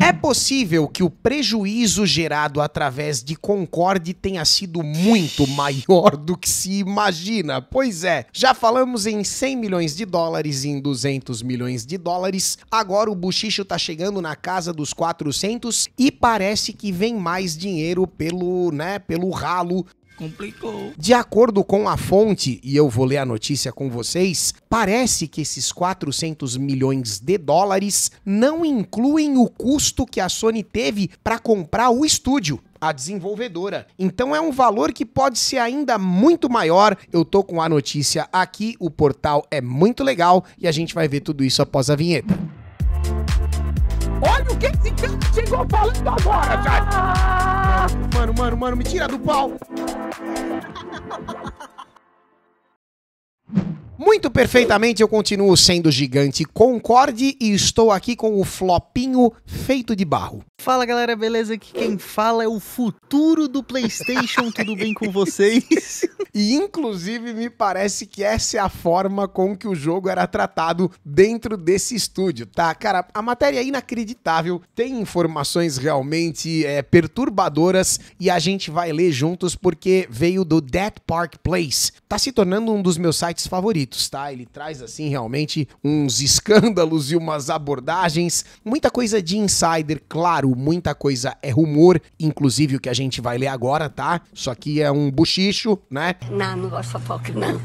É possível que o prejuízo gerado através de Concorde tenha sido muito maior do que se imagina. Pois é, já falamos em 100 milhões de dólares e em 200 milhões de dólares, agora o buchicho tá chegando na casa dos 400 e parece que vem mais dinheiro pelo ralo. Complicou. De acordo com a fonte, e eu vou ler a notícia com vocês, parece que esses 400 milhões de dólares não incluem o custo que a Sony teve para comprar o estúdio, a desenvolvedora. Então é um valor que pode ser ainda muito maior. Eu tô com a notícia aqui, o portal é muito legal e a gente vai ver tudo isso após a vinheta. Olha o que esse cara chegou falando agora, cara! Mano, me tira do pau! Muito perfeitamente, eu continuo sendo Gigante Concorde e estou aqui com o flopinho feito de barro. Fala galera, beleza? Aqui quem fala é o futuro do PlayStation, tudo bem com vocês? E inclusive me parece que essa é a forma com que o jogo era tratado dentro desse estúdio, tá? Cara, a matéria é inacreditável, tem informações realmente perturbadoras e a gente vai ler juntos porque veio do Dead Park Place. Tá se tornando um dos meus sites favoritos, tá? Ele traz assim realmente uns escândalos e umas abordagens, muita coisa de insider, claro, muita coisa é rumor, inclusive o que a gente vai ler agora, tá? Isso aqui é um buchicho, né? Não gosto de fofoca, não.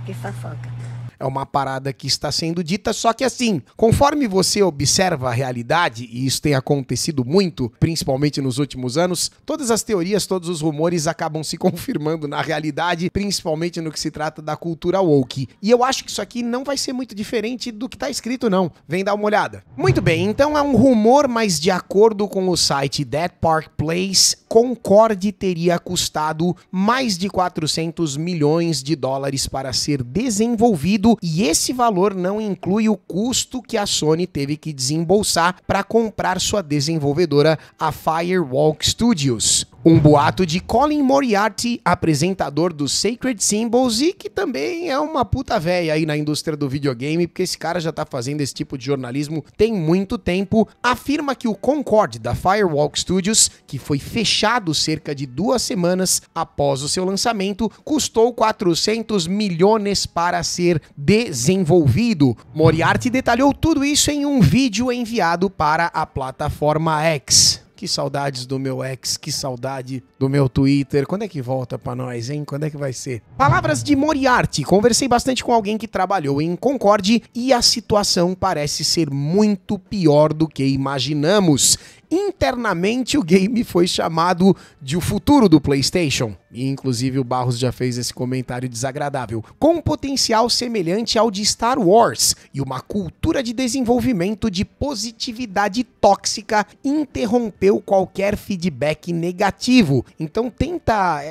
que fofoca. É uma parada que está sendo dita, só que assim, conforme você observa a realidade, e isso tem acontecido muito, principalmente nos últimos anos, todas as teorias, todos os rumores acabam se confirmando na realidade, principalmente no que se trata da cultura woke. E eu acho que isso aqui não vai ser muito diferente do que tá escrito, não. Vem dar uma olhada. Muito bem, então é um rumor, mas de acordo com o site Dead Park Place, Concorde teria custado mais de 400 milhões de dólares para ser desenvolvido e esse valor não inclui o custo que a Sony teve que desembolsar para comprar sua desenvolvedora, a Firewalk Studios. Um boato de Colin Moriarty, apresentador do Sacred Symbols e que também é uma puta véia aí na indústria do videogame, porque esse cara já tá fazendo esse tipo de jornalismo tem muito tempo, afirma que o Concorde da Firewalk Studios, que foi fechado cerca de 2 semanas após o seu lançamento, custou 400 milhões para ser desenvolvido. Moriarty detalhou tudo isso em um vídeo enviado para a plataforma X. Que saudades do meu ex, que saudade do meu Twitter. Quando é que volta pra nós, hein? Quando é que vai ser? Palavras de Moriarty. Conversei bastante com alguém que trabalhou em Concorde e a situação parece ser muito pior do que imaginamos. Internamente, o game foi chamado de o futuro do PlayStation. E, inclusive, o Barros já fez esse comentário desagradável. Com um potencial semelhante ao de Star Wars e uma cultura de desenvolvimento de positividade tóxica interrompeu qualquer feedback negativo. Então,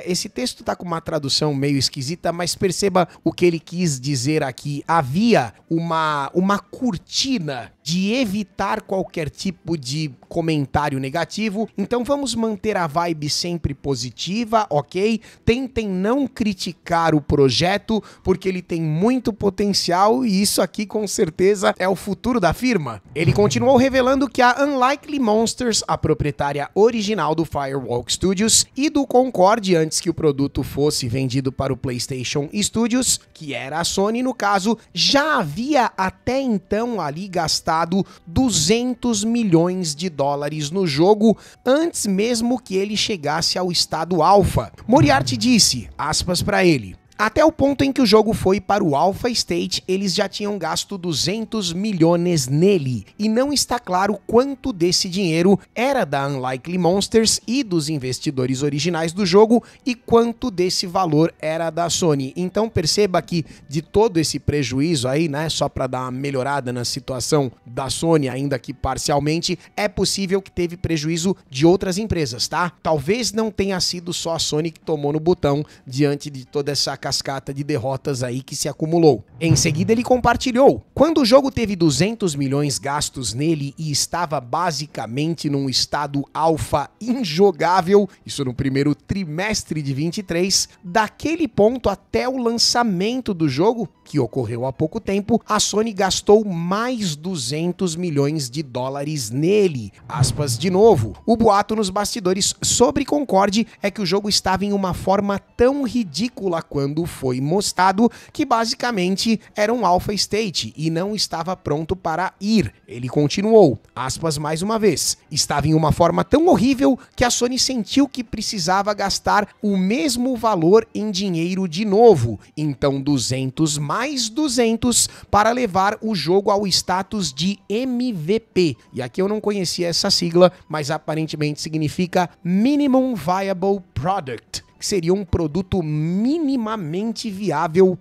esse texto tá com uma tradução meio esquisita, mas perceba o que ele quis dizer aqui. Havia uma cortina de evitar qualquer tipo de comentário negativo, então vamos manter a vibe sempre positiva, ok? Tentem não criticar o projeto, porque ele tem muito potencial e isso aqui com certeza é o futuro da firma. Ele continuou revelando que a Unlikely Monsters, a proprietária original do Firewalk Studios e do Concorde antes que o produto fosse vendido para o PlayStation Studios, que era a Sony no caso, já havia até então ali gastado 200 milhões de dólares no jogo antes mesmo que ele chegasse ao estado alfa. Moriarty disse, aspas para ele, até o ponto em que o jogo foi para o Alpha State, eles já tinham gasto 200 milhões nele, e não está claro quanto desse dinheiro era da Unlikely Monsters e dos investidores originais do jogo, e quanto desse valor era da Sony. Então perceba que de todo esse prejuízo aí, né, só para dar uma melhorada na situação da Sony, ainda que parcialmente, é possível que teve prejuízo de outras empresas, tá? Talvez não tenha sido só a Sony que tomou no botão diante de toda essa cascata de derrotas aí que se acumulou. Em seguida ele compartilhou, quando o jogo teve 200 milhões gastos nele e estava basicamente num estado alfa injogável, isso no primeiro trimestre de 23, daquele ponto até o lançamento do jogo, que ocorreu há pouco tempo, a Sony gastou mais 200 milhões de dólares nele. Aspas de novo. O boato nos bastidores sobre Concorde é que o jogo estava em uma forma tão ridícula quando foi mostrado que basicamente era um alpha state e não estava pronto para ir. Ele continuou, aspas mais uma vez, estava em uma forma tão horrível que a Sony sentiu que precisava gastar o mesmo valor em dinheiro de novo, então 200 mais 200 para levar o jogo ao status de MVP. E aqui eu não conhecia essa sigla, mas aparentemente significa Minimum Viable Product, que seria um produto minimamente viável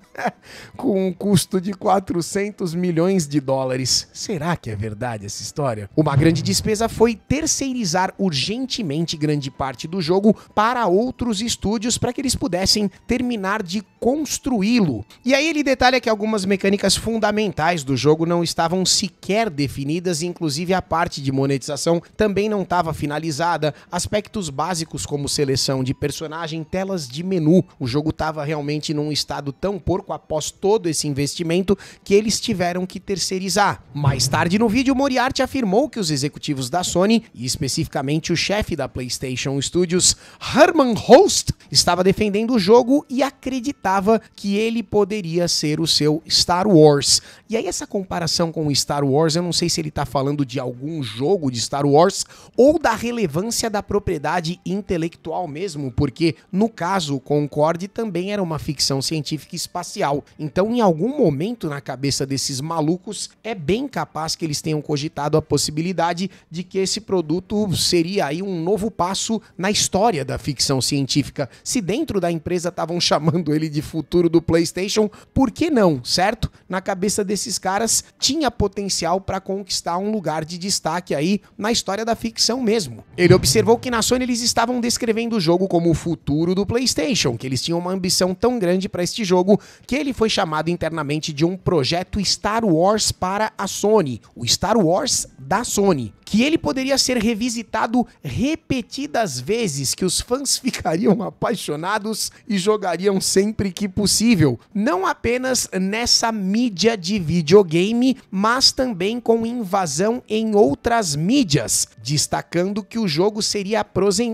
com um custo de 400 milhões de dólares. Será que é verdade essa história? Uma grande despesa foi terceirizar urgentemente grande parte do jogo para outros estúdios para que eles pudessem terminar de construí-lo. E aí ele detalha que algumas mecânicas fundamentais do jogo não estavam sequer definidas, inclusive a parte de monetização também não estava finalizada, aspectos básicos como seleção de personagem, telas de menu. O jogo estava realmente num estado tão porco após todo esse investimento que eles tiveram que terceirizar. Mais tarde no vídeo, Moriarty afirmou que os executivos da Sony, e especificamente o chefe da PlayStation Studios, Herman Hulst, estava defendendo o jogo e acreditava que ele poderia ser o seu Star Wars. E aí essa comparação com o Star Wars, eu não sei se ele está falando de algum jogo de Star Wars ou da relevância da propriedade intelectual mesmo, porque no caso, o Concorde também era uma ficção científica espacial. Então, em algum momento na cabeça desses malucos, é bem capaz que eles tenham cogitado a possibilidade de que esse produto seria aí um novo passo na história da ficção científica. Se dentro da empresa estavam chamando ele de futuro do PlayStation, por que não, certo? Na cabeça desses caras, tinha potencial para conquistar um lugar de destaque aí na história da ficção mesmo. Ele observou que na Sony eles estavam descrevendo o jogo como o futuro do PlayStation, que eles tinham uma ambição tão grande para este jogo que ele foi chamado internamente de um projeto Star Wars para a Sony, o Star Wars da Sony, que ele poderia ser revisitado repetidas vezes, que os fãs ficariam apaixonados e jogariam sempre que possível, não apenas nessa mídia de videogame, mas também com invasão em outras mídias, destacando que o jogo seria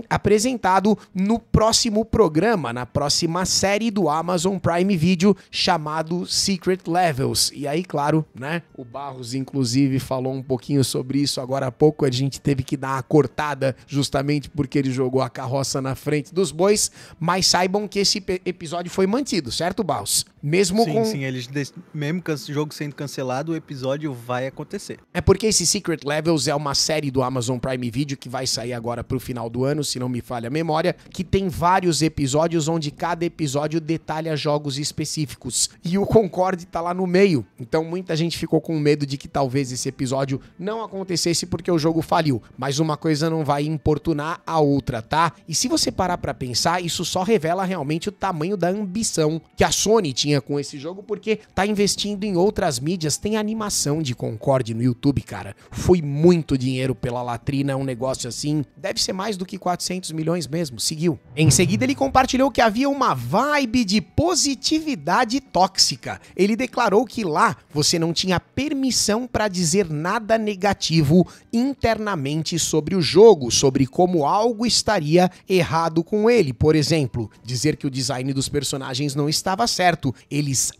apresentado no próximo programa, na próxima série do Amazon Prime Video chamado Secret Levels. E aí, claro, né, o Barros inclusive falou um pouquinho sobre isso agora há pouco, a gente teve que dar uma cortada justamente porque ele jogou a carroça na frente dos bois, mas saibam que esse episódio foi mantido, certo, Barros? Mesmo sim, com... Sim, mesmo o jogo sendo cancelado, o episódio vai acontecer. É porque esse Secret Levels é uma série do Amazon Prime Video que vai sair agora pro final do ano, se não me falha a memória, que tem vários episódios onde cada episódio detalha jogos específicos. E o Concorde tá lá no meio. Então muita gente ficou com medo de que talvez esse episódio não acontecesse porque o jogo faliu. Mas uma coisa não vai importunar a outra, tá? E se você parar pra pensar, isso só revela realmente o tamanho da ambição que a Sony tinha com esse jogo, porque tá investindo em outras mídias. Tem animação de Concorde no YouTube, cara. Foi muito dinheiro pela latrina, um negócio assim. Deve ser mais do que 400 milhões mesmo. Seguiu. Em seguida, ele compartilhou que havia uma vibe de positividade tóxica. Ele declarou que lá você não tinha permissão para dizer nada negativo internamente sobre o jogo, sobre como algo estaria errado com ele. Por exemplo, dizer que o design dos personagens não estava certo. Eles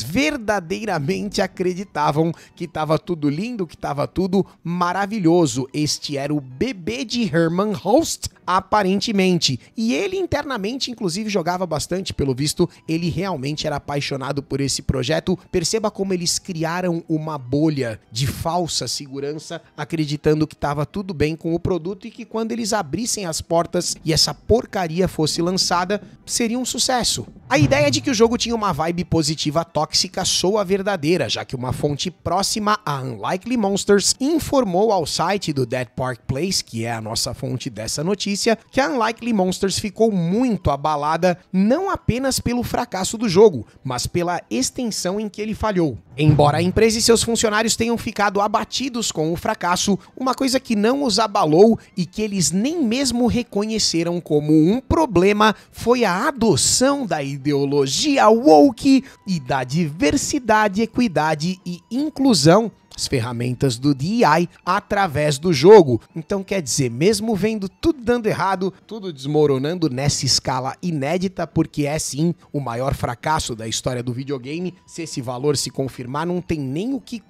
verdadeiramente acreditavam que estava tudo lindo, que estava tudo maravilhoso. Este era o bebê de Herman Hulst, aparentemente. E ele internamente, inclusive, jogava bastante, pelo visto, ele realmente era apaixonado por esse projeto. Perceba como eles criaram uma bolha de falsa segurança, acreditando que estava tudo bem com o produto e que quando eles abrissem as portas e essa porcaria fosse lançada, seria um sucesso. A ideia de que o jogo tinha uma vibe positiva tóxica soa verdadeira, já que uma fonte próxima a Unlikely Monsters informou ao site do Dead Park Place, que é a nossa fonte dessa notícia, que a Unlikely Monsters ficou muito abalada não apenas pelo fracasso do jogo, mas pela extensão em que ele falhou. Embora a empresa e seus funcionários tenham ficado abatidos com o fracasso, uma coisa que não os abalou e que eles nem mesmo reconheceram como um problema foi a adoção da ideologia woke e da diversidade, equidade e inclusão, as ferramentas do DEI, através do jogo. Então quer dizer, mesmo vendo tudo dando errado, tudo desmoronando nessa escala inédita, porque é sim o maior fracasso da história do videogame, se esse valor se confirmar, não tem nem o que,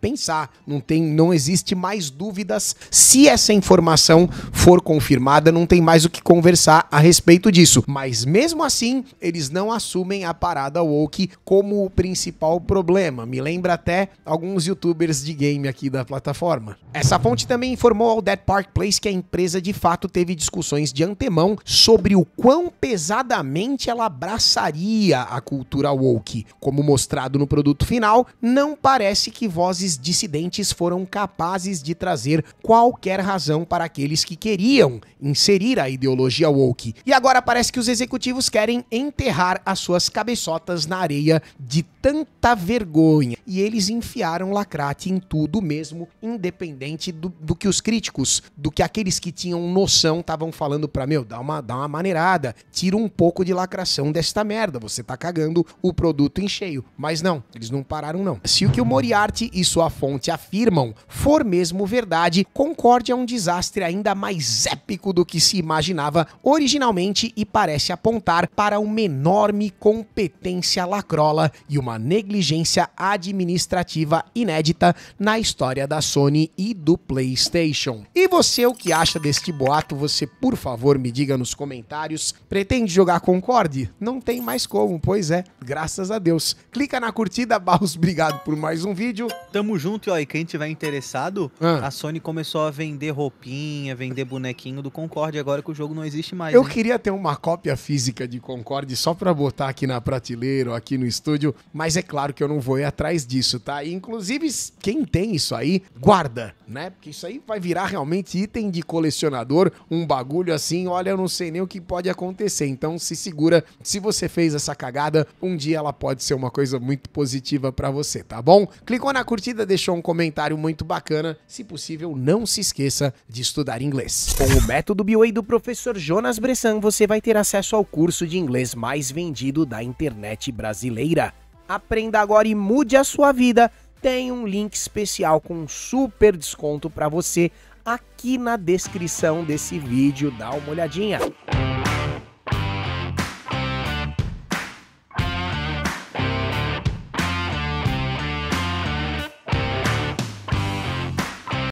pensar, não existe mais dúvidas. Se essa informação for confirmada, não tem mais o que conversar a respeito disso. Mas mesmo assim, eles não assumem a parada woke como o principal problema. Me lembra até alguns youtubers de game aqui da plataforma. Essa fonte também informou ao Dead Park Place que a empresa de fato teve discussões de antemão sobre o quão pesadamente ela abraçaria a cultura woke. Como mostrado no produto final, não parece que vozes dissidentes foram capazes de trazer qualquer razão para aqueles que queriam inserir a ideologia woke. E agora parece que os executivos querem enterrar as suas cabeçotas na areia de tanta vergonha. E eles enfiaram lacrate em tudo mesmo, independente do que os críticos, do que aqueles que tinham noção estavam falando pra, dá uma maneirada, tira um pouco de lacração desta merda, você tá cagando o produto em cheio. Mas não, eles não pararam não. Se o que o Moriarty e sua fonte afirmam for mesmo verdade, Concorde é um desastre ainda mais épico do que se imaginava originalmente e parece apontar para uma enorme competência lacrola e uma negligência administrativa inédita na história da Sony e do PlayStation. E você, o que acha deste boato? Você, por favor, me diga nos comentários. Pretende jogar Concorde? Não tem mais como, pois é, graças a Deus. Clica na curtida, Barros, obrigado por mais um vídeo. Tamo junto, ó, e quem tiver interessado, a Sony começou a vender roupinha, vender bonequinho do Concorde, agora que o jogo não existe mais. Eu queria ter uma cópia física de Concorde só pra botar aqui na prateleira ou aqui no estúdio, mas é claro que eu não vou ir atrás disso, tá? E, inclusive, quem tem isso aí, guarda, né? Porque isso aí vai virar realmente item de colecionador, um bagulho assim, olha, eu não sei nem o que pode acontecer. Então se segura, se você fez essa cagada, um dia ela pode ser uma coisa muito positiva pra você, tá bom? Clicou na curtida, deixou um comentário muito bacana. Se possível, não se esqueça de estudar inglês. Com o método BWay do professor Jonas Bressan, você vai ter acesso ao curso de inglês mais vendido da internet brasileira. Aprenda agora e mude a sua vida. Tem um link especial com um super desconto para você aqui na descrição desse vídeo, dá uma olhadinha.